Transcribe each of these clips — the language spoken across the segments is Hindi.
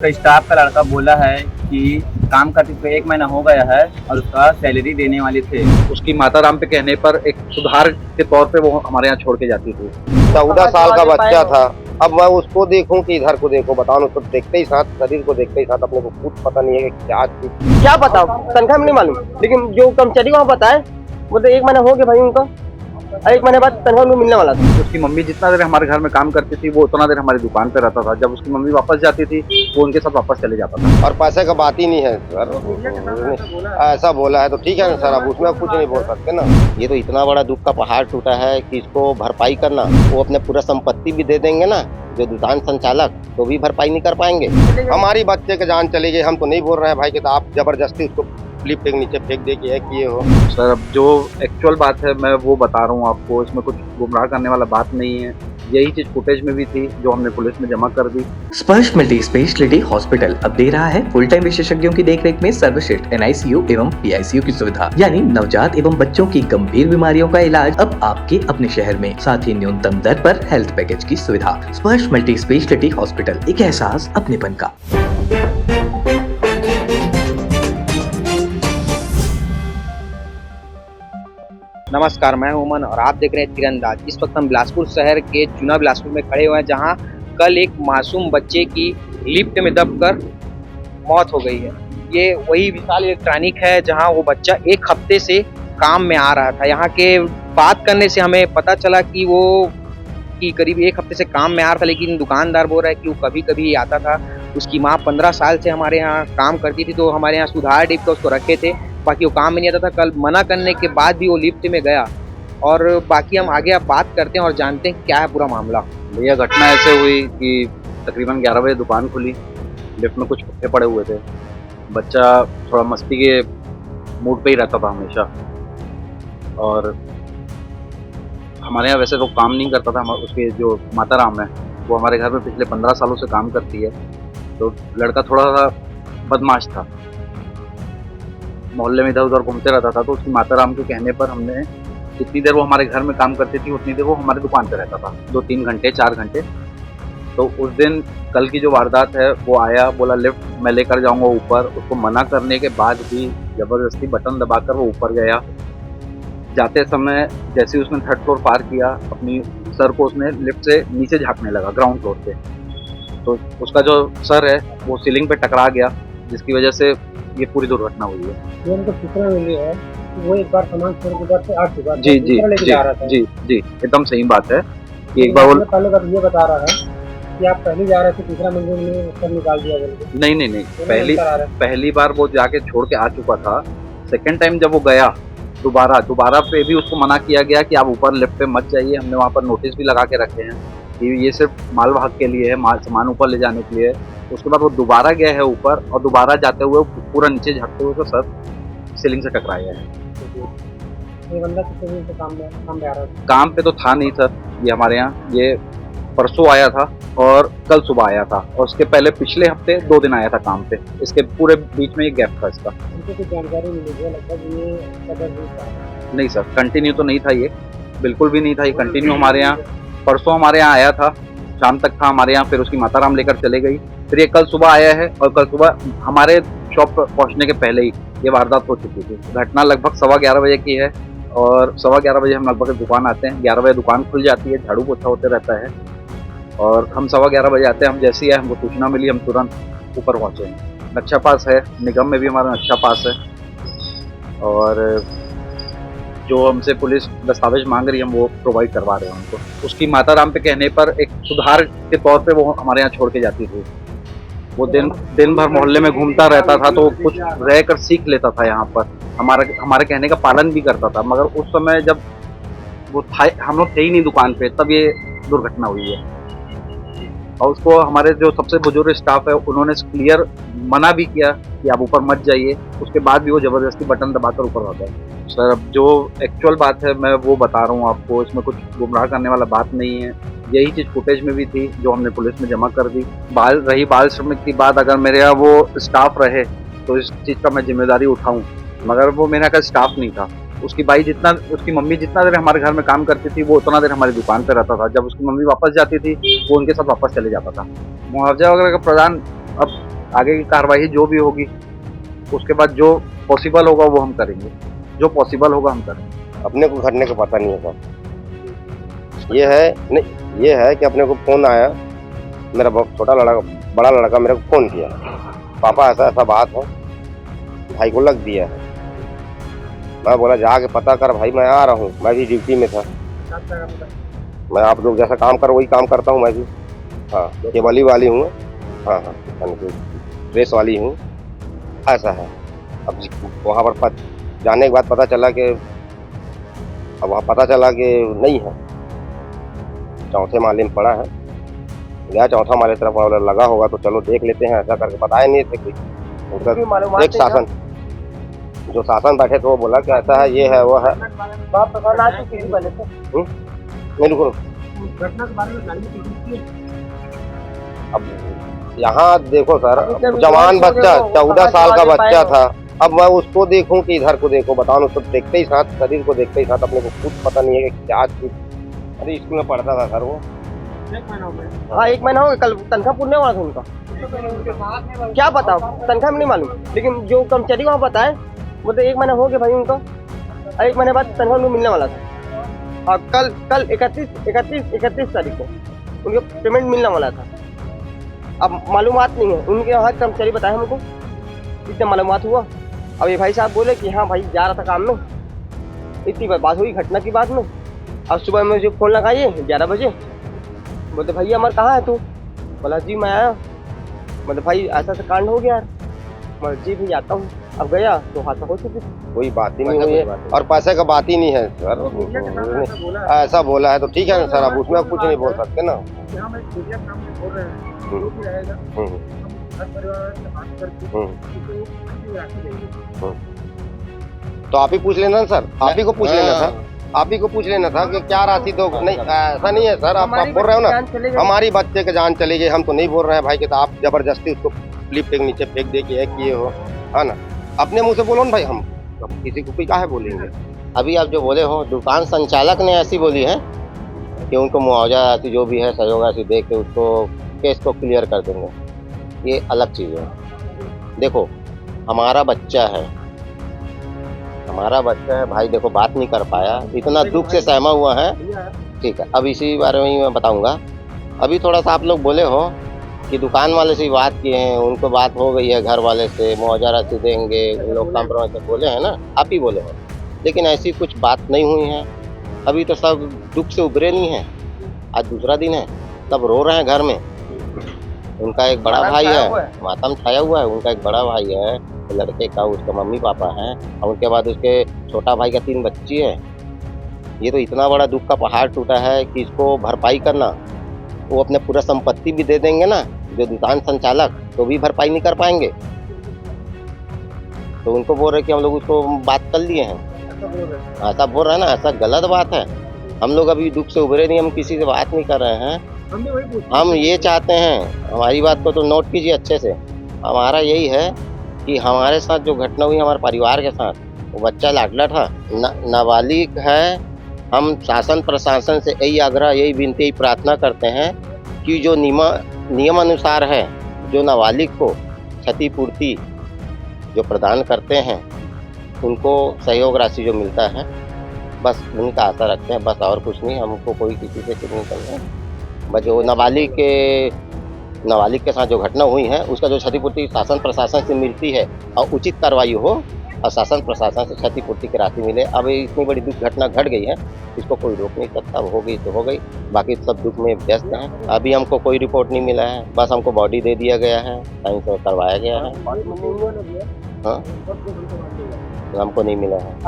तो स्टाफ का लड़का बोला है कि काम करते हुए 1 महीना हो गया है और उसका सैलरी देने वाले थे। उसकी माता राम पे कहने पर एक सुधार के तौर पे वो हमारे यहाँ छोड़ के जाती थी। 14 साल का बच्चा था। अब मैं उसको देखूं कि इधर को देखो, बताओ उसको देखते ही साथ, शरीर को देखते ही साथ अपने को खुद पता नहीं है कि क्या बताओ, तनख्वाह में नहीं मालूम, लेकिन जो कर्मचारी वहाँ बताए वो तो 1 महीना हो गया भाई उनका, 1 महीने बाद तनख्वाह उनको मिलने वाला था। उसकी मम्मी जितना देर हमारे घर में काम करती थी वो उतना देर हमारी दुकान पे रहता था। जब उसकी मम्मी वापस जाती थी वो उनके साथ वापस चले जाता था। और पैसे का बात ही नहीं है सर, ऐसा बोला है तो ठीक है ना सर, अब उसमें कुछ नहीं बोल सकते ना। ये तो इतना बड़ा दुख का पहाड़ टूटा है कि इसको भरपाई करना, वो अपने पूरा संपत्ति भी दे देंगे ना जो दुकान संचालक, तो भी भरपाई नहीं कर पाएंगे। हमारी बच्चे की जान चली गई, हम तो नहीं बोल रहे हैं भाई कि तो आप जबरदस्ती उसको लिफ्ट के नीचे फेंक दे कि है कि ये हो। सर अब जो एक्चुअल बात है मैं वो बता रहा हूँ आपको, इसमें कुछ गुमराह करने वाला बात नहीं है। यही चीज फुटेज में भी थी जो हमने पुलिस में जमा कर दी। स्पर्श मल्टी स्पेशलिटी हॉस्पिटल अब दे रहा है फुल टाइम विशेषज्ञों की देखरेख में सर्वश्रेष्ठ NICU एवं PICU की सुविधा, यानी नवजात एवं बच्चों की गंभीर बीमारियों का इलाज अब आपके अपने शहर में, साथ ही न्यूनतम दर पर हेल्थ पैकेज की सुविधा। स्पर्श मल्टी स्पेशलिटी हॉस्पिटल, एक एहसास अपनेपन का। नमस्कार, मैं हूं उमन और आप देख रहे हैं तीरंदाज। इस वक्त हम बिलासपुर शहर के चुना बिलासपुर में खड़े हुए हैं, जहां कल एक मासूम बच्चे की लिफ्ट में दबकर मौत हो गई है। ये वही विशाल इलेक्ट्रॉनिक है जहां वो बच्चा 1 हफ्ते से काम में आ रहा था। यहाँ के बात करने से हमें पता चला कि वो करीब 1 हफ्ते से काम में आ रहा था, लेकिन दुकानदार बोल रहा है कि वो कभी कभी आता था। उसकी माँ 15 साल से हमारे यहाँ काम करती थी, तो हमारे यहाँ सुधार डिप का उसको रखे थे, बाकी वो काम में नहीं आता था। कल मना करने के बाद भी वो लिफ्ट में गया। और बाकी हम आगे आप बात करते हैं और जानते हैं क्या है पूरा मामला। भैया घटना ऐसे हुई कि तकरीबन 11 बजे दुकान खुली, लिफ्ट में कुछ पुट्ठे पड़े हुए थे। बच्चा थोड़ा मस्ती के मूड पे ही रहता था हमेशा, और हमारे यहाँ वैसे तो काम नहीं करता था। उसके जो माता राम है वो हमारे घर में पिछले 15 सालों से काम करती है। तो लड़का थोड़ा सा बदमाश था, मोहल्ले में इधर उधर घूमते रहता था। तो उसकी माता राम के कहने पर हमने, जितनी देर वो हमारे घर में काम करती थी उतनी देर वो हमारी दुकान पे रहता था, 2-3 घंटे 4 घंटे। तो उस दिन कल की जो वारदात है, वो आया, बोला लिफ्ट मैं लेकर जाऊंगा ऊपर। उसको मना करने के बाद भी जबरदस्ती बटन दबाकर वो ऊपर गया। जाते समय जैसे ही उसने 3rd फ्लोर पार किया, अपनी सर को उसने लिफ्ट से नीचे झाँकने लगा ग्राउंड फ्लोर पे। तो उसका जो सर है वो सीलिंग पे टकरा गया, जिसकी वजह से ये पूरी दुर्घटना हुई है। जो उनको सूचना मिली है कि वो एक बार सामान छोड़ के घर से आ चुका था, जी जी लेके जा रहा था। जी जी एकदम सही बात है कि एक बार वो पहले बात ये बता रहा है कि आप पहले जा रहे थे, दूसरा मंजिल में सब निकाल दिया बोल के। नहीं पहली बार वो जाके छोड़ के आ चुका था। सेकंड टाइम जब वो गया दोबारा पे भी उसको मना किया गया कि आप ऊपर लिफ्ट पे मत जाइए। हमने वहाँ पर नोटिस भी लगा के रखे हैं कि ये सिर्फ माल वाहक के लिए है, माल सामान ऊपर ले जाने के लिए। उसके बाद वो दोबारा गया है ऊपर, और दोबारा जाते हुए पूरा नीचे झाँकते हुए उसका सर सीलिंग से टकराया है। ये बंदा कितने दिन से काम पे आ रहा था? काम पे तो था नहीं सर, ये हमारे यहाँ ये परसों आया था और कल सुबह आया था, और उसके पहले पिछले हफ्ते 2 दिन आया था काम पे। इसके पूरे बीच में ये गैप था इसका। उनको कुछ जानकारी मिली है लगभग ये कदर नहीं था? नहीं सर, कंटिन्यू तो नहीं था, ये बिल्कुल भी नहीं था। ये कंटिन्यू हमारे यहाँ परसों हमारे यहाँ आया था, शाम तक था हमारे यहाँ, फिर उसकी माता राम लेकर चले गई। फिर ये कल सुबह आया है, और कल सुबह हमारे शॉप पर पहुँचने के पहले ही ये वारदात हो चुकी थी। घटना लगभग 11:15 बजे की है, और 11:15 बजे हम लगभग दुकान आते हैं। 11 बजे दुकान खुल जाती है, झाड़ू पोछा होते रहता है, और हम 11:15 बजे आते हैं। हम जैसे ही आए, हमको सूचना मिली, हम तुरंत ऊपर पहुँचे हैं। नक्शा पास है, निगम में भी हमारा नक्शा पास है, और जो हमसे पुलिस दस्तावेज मांग रही है हम वो प्रोवाइड करवा रहे हैं उनको। उसकी माता राम पे कहने पर एक सुधार के तौर पे वो हमारे यहाँ छोड़ के जाती थी। वो दिन भर मोहल्ले में घूमता रहता था, तो कुछ रह कर सीख लेता था यहाँ पर, हमारे कहने का पालन भी करता था। मगर उस समय जब वो था, हम लोग थे ही नहीं दुकान पे, तब ये दुर्घटना हुई है। और उसको हमारे जो सबसे बुजुर्ग स्टाफ है उन्होंने क्लियर मना भी किया कि आप ऊपर मत जाइए, उसके बाद भी वो जबरदस्ती बटन दबाकर ऊपर आ गया। सर अब जो एक्चुअल बात है मैं वो बता रहा हूँ आपको, इसमें कुछ गुमराह करने वाला बात नहीं है। यही चीज़ फुटेज में भी थी जो हमने पुलिस में जमा कर दी। बाल श्रमिक की बात, अगर मेरे यहाँ वो स्टाफ रहे तो इस चीज़ का मैं जिम्मेदारी उठाऊँ, मगर वो मेरे यहाँ का स्टाफ नहीं था। उसकी मम्मी जितना देर हमारे घर में काम करती थी वो उतना देर हमारी दुकान पे रहता था। जब उसकी मम्मी वापस जाती थी वो उनके साथ वापस चले जाता था। मुआवजा वगैरह का प्रदान अब आगे की कार्रवाई जो भी होगी उसके बाद जो पॉसिबल होगा वो हम करेंगे, जो पॉसिबल होगा हम करेंगे। अपने को घटने का पता नहीं है सर। ये है कि अपने को फोन आया, मेरा बड़ा लड़का मेरे को फोन किया, पापा ऐसा ऐसा बात है, भाई को लग दिया है। मैं बोला जाके पता कर भाई, मैं आ रहा हूँ, मैं भी ड्यूटी में था। मैं आप लोग जैसा काम कर वही काम करता हूँ मैं भी। हाँ, केबली वाली हूँ। हाँ, ड्रेस वाली हूँ, ऐसा है। अब वहाँ पर जाने के बाद पता चला कि नहीं है, चौथे माले में पड़ा है। गया चौथा माले तरफ लगा होगा तो चलो देख लेते हैं, ऐसा करके बताए नहीं थे कोई। एक शासन जो शासन बैठे थे वो बोला कि ऐसा है, ये है, वो है। नहीं रुको, अब यहाँ देखो सर, जवान बच्चा 14 साल का बच्चा था। अब मैं उसको देखूं कि इधर को देखो, बताओ, उसको देखते ही साथ, शरीर को देखते ही साथ अपने को खुद पता नहीं है कि क्या चीज। अरे स्कूल में पढ़ता था सर वो। हाँ, 1 महीना हो गया, कल तनख्वाह पूरने वाला था उनका। क्या बताओ, तनख्वाह में नहीं मालूम, लेकिन जो कर्मचारी वहाँ बताए बोलते 1 महीना हो गया भाई उनका, 1 महीने बाद तनख्वाह उनको मिलने वाला था। और कल 31 तारीख को उनका पेमेंट मिलने वाला था। अब मालूमात नहीं है, उनके यहाँ कर्मचारी बताए हमको, इतने मालूमात हुआ। अब ये भाई साहब बोले कि हाँ भाई जा रहा था काम में, इतनी बात हुई घटना की बात में। अब सुबह में जो फ़ोन लगाइए 11 बजे, बोलते भैया अमर कहाँ है तू? बोला जी मैं आया। मतलब भाई ऐसा ऐसा कांड हो गया यार। मैं जी भाई आता हूँ। अब गया तो हादसा हो चुकी थी। कोई बात ही नहीं हुई है और पैसे का बात ही नहीं है सर। ऐसा बोला है तो ठीक है ना सर, अब उसमें कुछ नहीं बोल सकते ना। तो आप ही पूछ लेना सर, आप ही को पूछ लेना था, आप ही को पूछ लेना था कि क्या राशि दो। नहीं, ऐसा नहीं है सर, आप बोल रहे हो ना हमारी बच्चे की जान चली गई। हम तो नहीं बोल रहे हैं भाई कि तो आप जबरदस्ती उसको लिफ्ट के नीचे फेंक दे के किए हो, है ना। अपने मुंह से बोलो ना भाई, हम किसी को क्या है बोलेंगे। अभी आप जो बोले हो, दुकान संचालक ने ऐसी बोली है कि उनको मुआवजा ऐसी जो भी है सहयोग ऐसी दे के उसको केस को क्लियर कर देंगे। ये अलग चीज़ है। देखो हमारा बच्चा है भाई, देखो बात नहीं कर पाया, इतना दुख से सहमा हुआ है। ठीक है, अब इसी बारे में ही मैं बताऊंगा। अभी थोड़ा सा आप लोग बोले हो कि दुकान वाले से ही बात किए हैं, उनको बात हो गई है घर वाले से, मुआवजा राशि देंगे, लोग कॉम्प्रोमाइज से बोले हैं ना, आप ही बोले हो। लेकिन ऐसी कुछ बात नहीं हुई है। अभी तो सब दुख से उभरे नहीं हैं। आज दूसरा दिन है, सब रो रहे हैं घर में। उनका एक बड़ा भाई है, मातम छाया हुआ है। उनका एक बड़ा भाई है लड़के का, उसका मम्मी पापा हैं, और उनके बाद उसके छोटा भाई का 3 बच्ची है। ये तो इतना बड़ा दुख का पहाड़ टूटा है कि इसको भरपाई करना, वो अपने पूरा संपत्ति भी दे देंगे ना जो दुकान संचालक, तो भी भरपाई नहीं कर पाएंगे। तो उनको बोल रहे कि हम लोग उसको बात कर लिए हैं, ऐसा बोल रहे हैं ना, ऐसा गलत बात है। हम लोग अभी दुख से उभरे नहीं, हम किसी से बात नहीं कर रहे हैं। हम ये चाहते हैं, हमारी बात को तो नोट कीजिए अच्छे से। हमारा यही है कि हमारे साथ जो घटना हुई हमारे परिवार के साथ, वो बच्चा लाडला था, नाबालिग है। हम शासन प्रशासन से यही आग्रह, यही विनती, यही प्रार्थना करते हैं कि जो नियम अनुसार है, जो नाबालिग को क्षतिपूर्ति जो प्रदान करते हैं, उनको सहयोग राशि जो मिलता है, बस उनका आशा रखते हैं, बस और कुछ नहीं। हमको कोई किसी से कुछ नहीं करना है। बस जो नाबालिग के साथ जो घटना हुई है उसका जो क्षतिपूर्ति शासन प्रशासन से मिलती है और उचित कार्रवाई हो और शासन प्रशासन से क्षतिपूर्ति की राशि मिले। अब इतनी बड़ी दुख घटना घट गई है, इसको कोई रोक नहीं सकता। हो गई तो हो गई, बाकी सब दुख में व्यस्त हैं। अभी हमको कोई रिपोर्ट नहीं मिला है, बस हमको बॉडी दे दिया गया है, साइन से करवाया गया है। हाँ, हमको नहीं मिला है,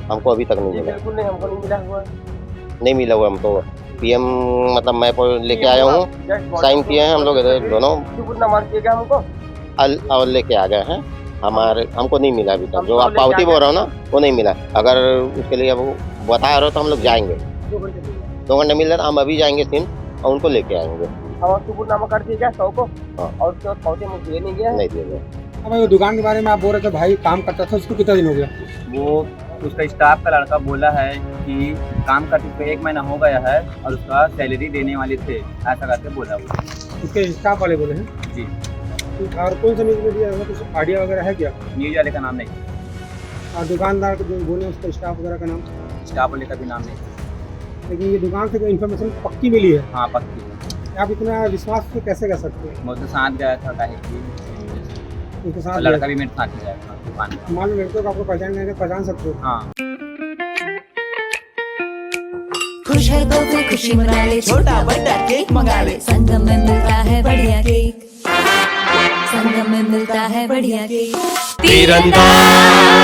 हमको अभी तक नहीं मिला, नहीं मिला हुआ। हमको पीएम मतलब मैं लेके आया हूँ, साइन किए हैं हम लोग दोनों और लेके आ गए हैं। हमको नहीं मिला अभी तक, जो आप पावती बोल रहे हो ना, वो नहीं मिला। अगर उसके लिए अब बता रहे हो तो हम लोग जाएंगे, 2 घंटे मिल रहा, हम अभी जाएंगे सिम और उनको लेके आएंगे। कर दिया गया 100 को, और उसके बाद पावती मुझे नहीं दिया, नहीं दिया गया। भाई वो दुकान के बारे में आप बोल रहे थे, भाई काम करता था, उसको कितना दिन हो गया? वो उसका स्टाफ का लड़का बोला है कि काम करते हुए 1 महीना हो गया है और उसका सैलरी देने वाले थे, ऐसा करके बोला वो। उसके स्टाफ वाले बोले हैं। जी, और कौन सा न्यूज़ में दिया है, कुछ आइडिया वगैरह है क्या? न्यूज वाले का नाम नहीं, और दुकानदार को जो बोले उसका स्टाफ वगैरह का नाम? स्टाफ वाले का भी नाम नहीं। लेकिन ये दुकान से कोई इन्फॉर्मेशन पक्की मिली है? हाँ, पक्की। आप इतना विश्वास से कैसे कर सकते हैं? मैं उसके साथ गया था काहे कि उसके साथ और लड़का भी मेरे साथ ही गया था दुकान पर। मान लो लड़के को आपको पहचान सकते हो? हाँ, खुश है तो फिर खुशी मना ले, छोटा बड़ा केक मंगा ले, संगम में मिलता है बढ़िया केक, संगम में मिलता है बढ़िया केक। तीरंदाज